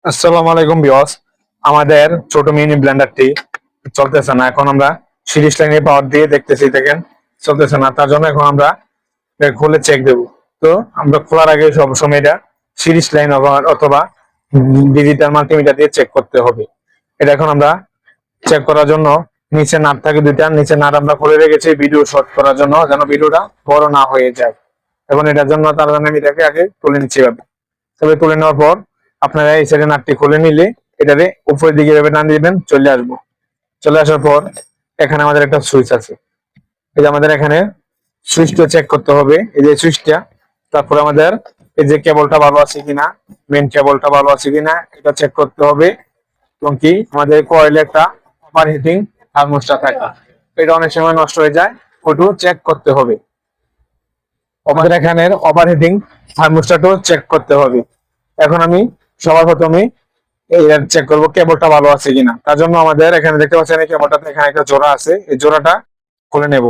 আসসালামু আলাইকুম ভিউয়ার্স। আমাদের ছোট মিনি ব্লেন্ডারটি চলতেছে না। এখন আমরা সিরিজ লাইনে পাওয়ার দিয়ে দেখতেছি, দেখেন চলতেছে না। তার জন্য এখন আমরা এটা খুলে চেক দেব। তো আমরা খোলার আগে সবসময় এটা সিরিজ লাইন অথবা ডিজিটাল মাল্টিমিটার দিয়ে চেক করতে হবে। এটা এখন আমরা চেক করার জন্য নিচে নাট থাকে দুইটা, নিচে নাট আমরা খুলে রেখেছি ভিডিও শর্ট করার জন্য, যেন ভিডিওটা বড় না হয়ে যায়। এখন এটার জন্য তার জন্য আমি এটাকে আগে তুলে নিচ্ছি। তবে তুলে নেওয়ার পর আপনারা এই সাইডে নাটটি খুলে নিলে এটারে উপরের দিকে এভাবে টান দিবেন, চলে আসবো। চলে আসার পর এখানে আমাদের একটা সুইচ আছে। এই যে আমাদের এখানে সুইচটা চেক করতে হবে, এই যে সুইচটা। তারপর আমাদের এই যে কেবলটা ভালো আছে কিনা, মেন কেবলটা ভালো আছে কিনা এটা চেক করতে হবে। এবং কি আমাদের কয়েলে একটা ওভারহিটিং থার্মোস্টার থাকে, এটা অনেক সময় নষ্ট হয়ে যায়, ওটু চেক করতে হবে। আমাদের এখানে ওভারহিটিং থার্মোস্টারও চেক করতে হবে। এখন আমি সবার প্রথমে এটা চেক করবো কেবলটা ভালো আছে কিনা। তার জন্য আমাদের এখানে দেখতে পাচ্ছেন এই কেবলটাতে এখানে একটা জোড়া আছে, এই জোড়াটা খুলে নেব।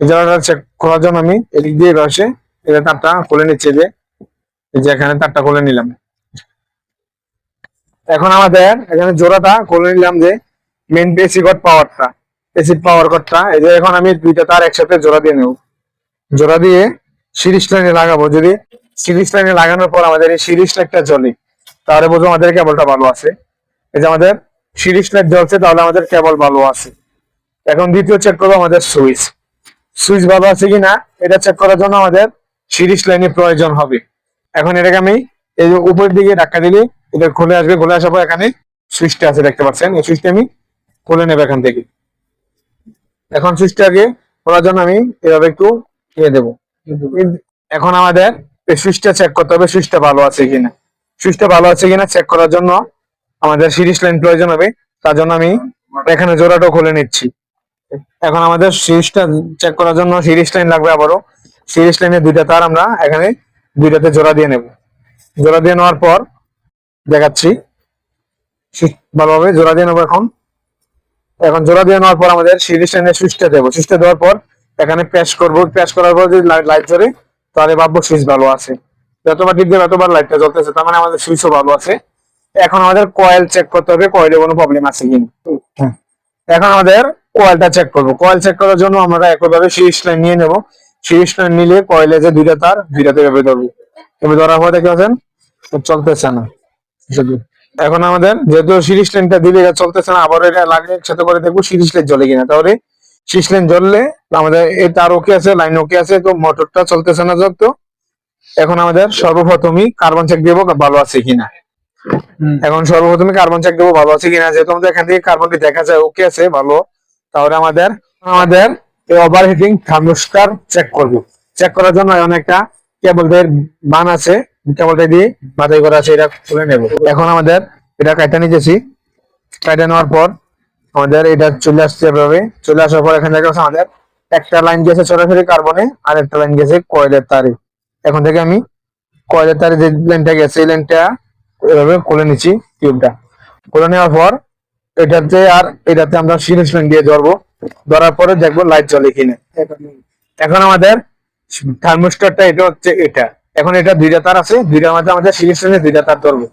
এই জোড়াটা চেক করার জন্য আমি এদিক দিয়ে বসে এটা তারটা খুলে নিচ্ছি, যে এই যে এখানে তারটা খুলে নিলাম। এখন আমাদের এখানে জোড়াটা খুলে নিলাম, যে মেন এসি কট পাওয়ারটা, এসি পাওয়ার কটটা। এই যে এখন আমি দুইটা তার একসাথে জোড়া দিয়ে নেব। জোড়া দিয়ে সিরিজ লাইনে লাগাবো। যদি সিরিজ লাইনে লাগানোর পর আমাদের এই সিরিজ লাইটটা জ্বলে, তাহলে বুঝবো আমাদের কেবলটা ভালো আছে। এই যে আমাদের সিরিজ লাইট জ্বলছে, তাহলে আমাদের কেবল ভালো আছে। এখন দ্বিতীয় চেক করবো আমাদের সুইচ, সুইচ ভালো আছে কিনা। এটা চেক করার জন্য আমাদের সিরিজ লাইনের প্রয়োজন হবে। এখন এটাকে আমি এই যে উপরের দিকে ধাক্কা দিলে এটা খুলে আসবে। খুলে আসার পর এখানে সুইচটা আছে দেখতে পাচ্ছেন, এই সুইচটা আমি খুলে নেবো এখান থেকে। এখন সুইচটাকে খোলার জন্য আমি এভাবে একটু ইয়ে দেবো। এখন আমাদের এই সুইচটা চেক করতে হবে, সুইচটা ভালো আছে কিনা। সুইচটা ভালো আছে কিনা চেক করার জন্য আমাদের সিরিজ লাইন প্রয়োজন হবে। তার জন্য আমি এখানে জোড়াটাও খুলে নিচ্ছি। এখন আমাদের সিরিজটা চেক করার জন্য সিরিজ লাইন লাগবে আবারও। সিরিজ লাইনে দুইটা তার আমরা এখানে দুইটাতে জোড়া দিয়ে নেব। জোড়া দিয়ে নেওয়ার পর দেখাচ্ছি, ভালোভাবে জোড়া দিয়ে নেবো। এখন এখন জোড়া দিয়ে নেওয়ার পর আমাদের সিরিজ লাইনের সুইচটা দেবো। সুইচটা দেওয়ার পর এখানে প্রেস করবো। প্রেস করার পর যদি লাইট জ্বলে, তাহলে ভাববো সুইচ ভালো আছে। যতবার টিপ দেবে ততবার লাইটটা জ্বলতেছে, তার মানে আমাদের সুইচও ভালো আছে। এখন আমাদের কয়েল চেক করতে হবে, কয়েলে কোনো প্রবলেম আছে কিনা। এখন আমাদের কয়েলটা চেক করবো। কয়েল চেক করার জন্য আমরা একইভাবে সিরিজ লাইন নিয়ে নেবো। সিরিজ লাইন নিলে কয়েলে যে দুইটা তার, দুইটাতে এভাবে ধরবো। এভাবে ধরার পর দেখতে পাচ্ছেন চলতেছে না। এখন আমাদের যেহেতু সিরিজ লাইনটা দিলে এটা চলতেছে না, আবার এটা লাগে একসাথে করে দেখবো সিরিজ লাইন জ্বলে কিনা। তাহলে সিরিজ লাইন জ্বললে আমাদের এই তার ওকে আছে, লাইন ওকে আছে, তো মোটরটা চলতেছে না যত। এখন আমাদের সর্বপ্রথমই কার্বন চেক দেবো ভালো আছে কিনা। এখন সর্বপ্রথমে কার্বন চেক দেবো ভালো আছে কিনা। যেহেতু আমাদের এখান থেকে কার্বনটি দেখা যায় ওকে আছে ভালো, তাহলে আমাদের আমাদের এই ওভারহিটিং থার্মোস্টার চেক করবো। চেক করার জন্য অনেকটা কেবলের বান আছে, কেবলটা দিয়ে বাছাই করা আছে, এটা খুলে নেব। এখন আমাদের এটা কাটা নিতেছি। কাটা নেওয়ার পর আমাদের এটা চলে আসছে এভাবে। চলে আসার পর এখানে দেখা যাচ্ছে আমাদের একটা লাইন গেছে সরাসরি কার্বনে, আর একটা লাইন গেছে কয়েলের তারে। এখন থেকে আমি কয়েলের তারে যে লাইনটা গেছে এই লাইনটা এভাবে খুলে নিচ্ছি। টিউবটা খুলে নেওয়ার পর এটাতে আর এটাতে আমরা সিরিজ লাইন দিয়ে ধরবো। ধরার পরে দেখবো লাইট জ্বলে কিনা। এখন আমাদের থার্মোস্টারটা এটা হচ্ছে এটা। এখন এটা দুইটা তার আছে, দুইটার মধ্যে আমাদের সিরিজ লাইনে দুইটা তার ধরবো।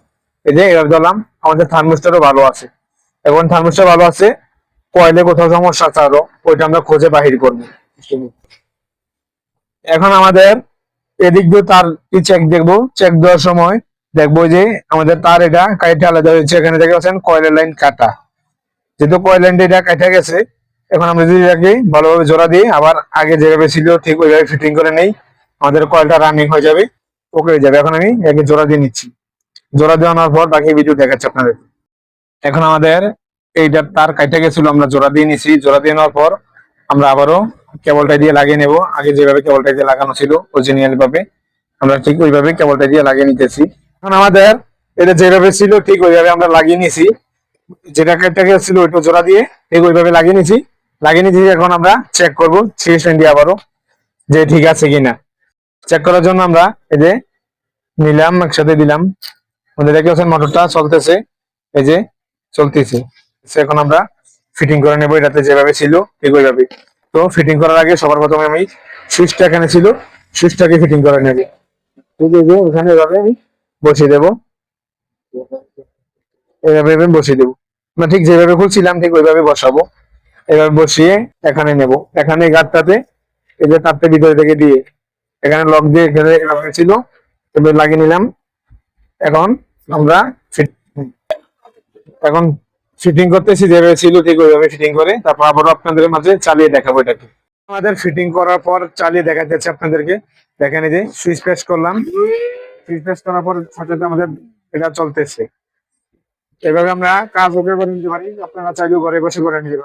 এই যে এভাবে ধরলাম, আমাদের থার্মোস্টারও ভালো আছে। এখন থার্মোস্টার ভালো আছে, কয়েলে কোথাও সমস্যা আছে আরো, ওইটা আমরা খুঁজে বাহির করবো। এখন আমাদের এদিক দিয়ে তার চেক দেখবো। চেক দেওয়ার সময় দেখবো যে আমাদের তার এটা কাইটে আলাদা হয়েছে। এখানে দেখতে পাচ্ছেন কয়েলের লাইন কাটা। যেহেতু কয়েল লাইনটা এটা কাটা গেছে, এখন আমরা যদি এটাকে ভালোভাবে জোড়া দিই, আবার আগে যেভাবে ছিল ঠিক ওইভাবে ফিটিং করে নেই, আমাদের কয়েলটা রানিং হয়ে যাবে, ওকে হয়ে যাবে। এখন আমি একে জোড়া দিয়ে নিচ্ছি। জোড়া দেওয়ানোর পর বাকি ভিডিও দেখাচ্ছি আপনাদের। এখন আমাদের এইটা তার কাইটা গেছিল, আমরা জোড়া দিয়ে নিছি। জোড়া দিয়ে নেওয়ার পর আমরা আবারও কেবলটা দিয়ে লাগিয়ে নেব। আগে যেভাবে কেবলটা দিয়ে লাগানো ছিল অরিজিনাল ভাবে, আমরা ঠিক ওইভাবে কেবলটা দিয়ে লাগিয়ে নিতেছি। এখন আমাদের এটা যেভাবে ছিল ঠিক ওইভাবে আমরা লাগিয়ে নিয়েছি। যেটা কেটে গেছিল ওইটা জোড়া দিয়ে ঠিক ওইভাবে লাগিয়ে নিয়েছি। লাগিয়ে নিয়েছি, এখন আমরা চেক করবো সিরিজ লাইন দিয়ে আবারও যে ঠিক আছে কিনা। চেক করার জন্য আমরা এই যে নিলাম, একসাথে দিলাম। আমাদের দেখতে পাচ্ছেন মোটরটা চলতেছে, এই যে চলতেছে। এখন আমরা ফিটিং করে নেবো এটাতে যেভাবে ছিল ঠিক ওইভাবে। তো ফিটিং করার আগে সবার প্রথমে আমি সুইচটা এখানে ছিল, সুইচটাকে ফিটিং করে নেব। ওখানে এভাবে আমি বসিয়ে দেবো। এইভাবে আমি বসিয়ে দেবো। না, ঠিক যেভাবে খুলছিলাম ঠিক ওইভাবে বসাবো। এবার বসিয়ে এখানে নেব, এখানে গাঁটটাতে এই যে তারটা ভিতরে থেকে দিয়ে এখানে লক দিয়ে এখানে এভাবে ছিল, এবার লাগিয়ে নিলাম। এখন আমরা এখন ফিটিং করতেছি, যেভাবে ছিল ঠিক ওইভাবে ফিটিং করে তারপর আবারও আপনাদের মাঝে চালিয়ে দেখাবো এটাকে। আমাদের ফিটিং করার পর চালিয়ে দেখা যাচ্ছে আপনাদেরকে। দেখেন এই যে সুইচ প্রেস করলাম, সুইচ প্রেস করার পর সাথে সাথে আমাদের এটা চলতেছে। এভাবে আমরা কাজ ওকে করে নিতে পারি, আপনারা চাইলেও ঘরে বসে করে নিতে পারেন।